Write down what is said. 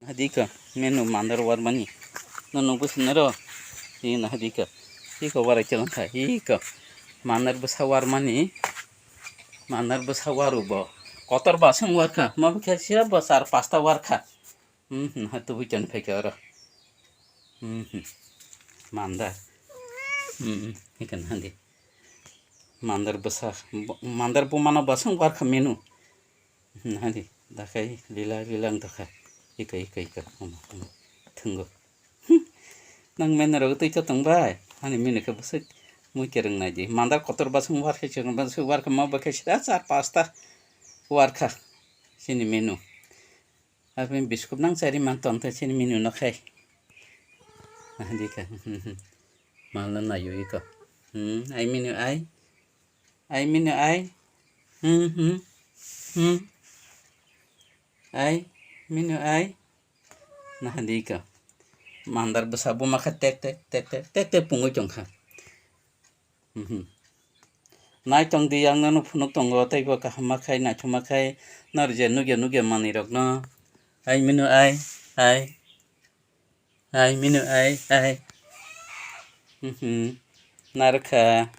hadika menu mandar war mani nono busnero ina hadika iko wara chalan tha iko mandar busawar mani mandar busawaru bo kotor basang warka ma khasia basar pasta warka hatu bujan phekara mandar ikan handi mandar besar mandar pumana basang warka menu handi dakai lila lilang dakai ika tunggu nang menero tu itu tungbai hani menu ke besar mungkin naji mandar kotor basang warka jangan basang warka mau pakai sar pasta warka sini menu apa biskup nang cari manton tu sini menu nak kai handi kan malam nayu ika ai menu ai menu ai ai menu ai nah dika mandar besabu maka tek pungu jongha nai tong di yang nanu phunuk tongo tai ba ka makai na chumakai nar je nuge mani rok no ai menu ai menu ai narka